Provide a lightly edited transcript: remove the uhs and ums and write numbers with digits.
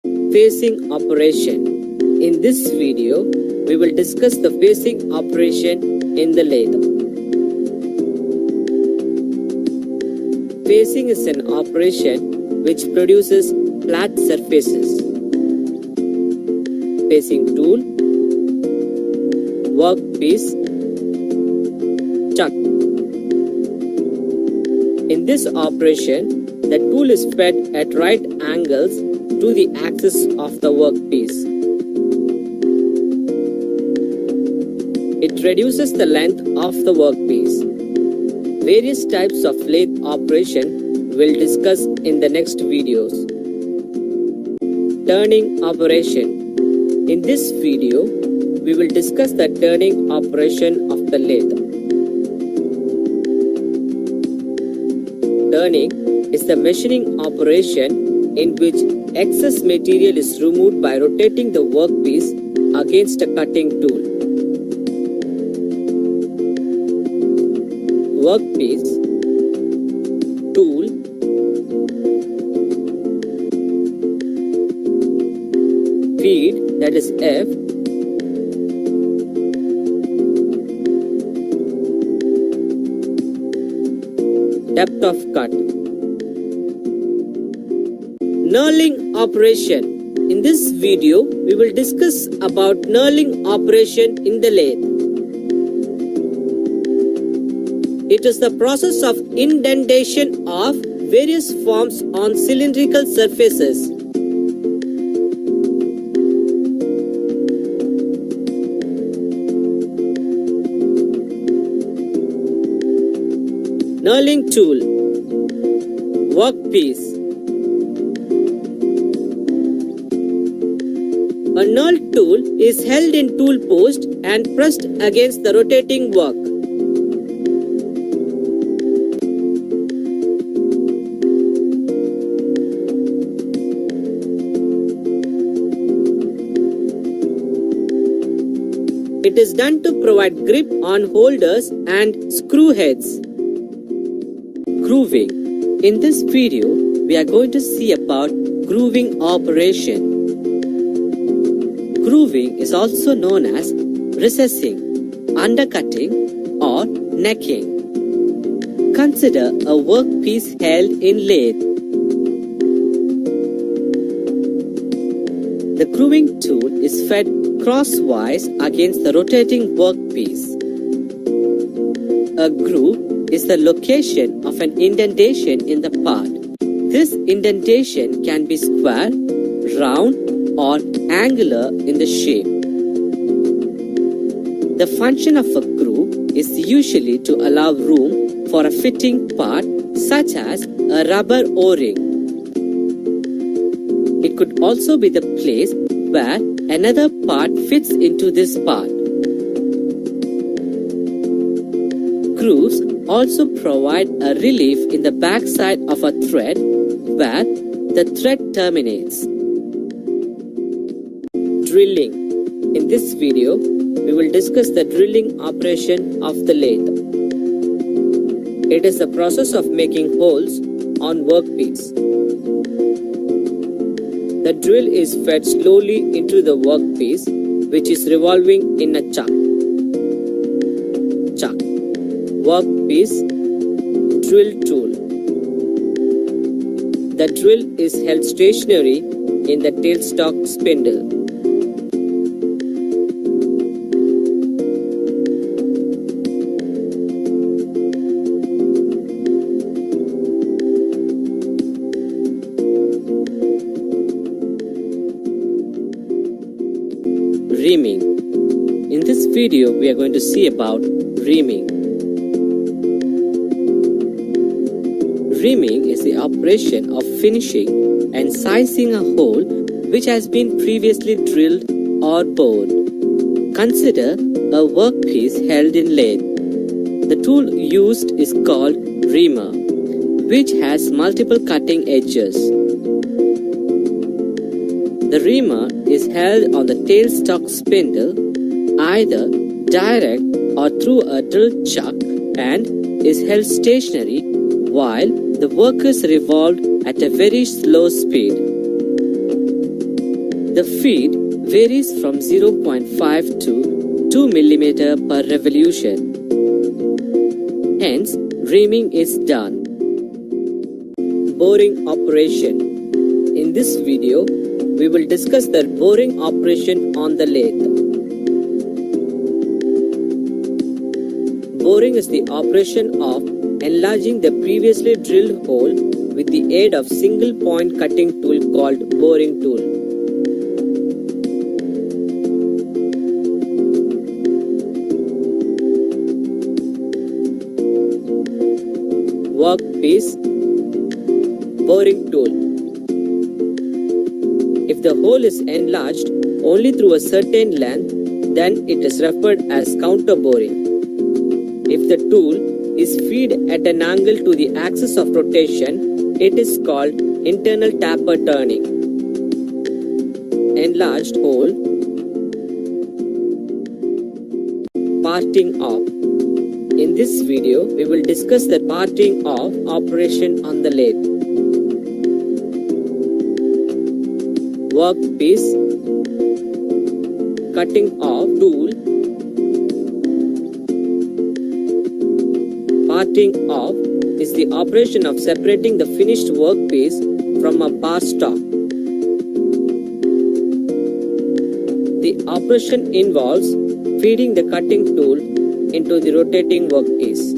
Phasing operation. In this video, we will discuss the phasing operation in the lathe. Phasing is an operation which produces flat surfaces. Phasing tool, workpiece, chuck. In this operation, the tool is fed at right angles to the axis of the workpiece. It reduces the length of the workpiece. Various types of lathe operation we'll discuss in the next videos. Turning operation. In this video, we will discuss the turning operation of the lathe. Turning is the machining operation in which excess material is removed by rotating the workpiece against a cutting tool. Workpiece, tool, feed, that is F, depth of cut. Knurling operation. In this video, we will discuss about knurling operation in the lathe. It is the process of indentation of various forms on cylindrical surfaces. Knurling tool, workpiece. A knurl tool is held in tool post and pressed against the rotating work. It is done to provide grip on holders and screw heads. Grooving. In this video, we are going to see about grooving operation. Grooving is also known as recessing, undercutting, or necking. Consider a workpiece held in lathe. The grooving tool is fed crosswise against the rotating workpiece. A groove is the location of an indentation in the part. This indentation can be square, round, or angular in the shape. The function of a groove is usually to allow room for a fitting part such as a rubber O-ring. It could also be the place where another part fits into this part. Grooves also provide a relief in the backside of a thread where the thread terminates. Drilling. In this video, we will discuss the drilling operation of the lathe. It is the process of making holes on workpiece. The drill is fed slowly into the workpiece, which is revolving in a chuck. Chuck. Workpiece. Drill tool. The drill is held stationary in the tailstock spindle. Reaming. In this video, we are going to see about reaming. Reaming is the operation of finishing and sizing a hole which has been previously drilled or bored. Consider a workpiece held in lathe. The tool used is called reamer, which has multiple cutting edges. The reamer is held on the tailstock spindle either direct or through a drill chuck and is held stationary while the work is revolved at a very slow speed. The feed varies from 0.5 to 2 mm per revolution. Hence, reaming is done. Boring operation. In this video, we will discuss the boring operation on the lathe. Boring is the operation of enlarging the previously drilled hole with the aid of single point cutting tool called boring tool. Workpiece, boring tool. If the hole is enlarged only through a certain length, then it is referred as counter boring. If the tool is fed at an angle to the axis of rotation, it is called internal taper turning. Enlarged hole, parting off. In this video, we will discuss the parting off operation on the lathe. Workpiece, cutting off tool, parting off is the operation of separating the finished workpiece from a bar stock. The operation involves feeding the cutting tool into the rotating workpiece.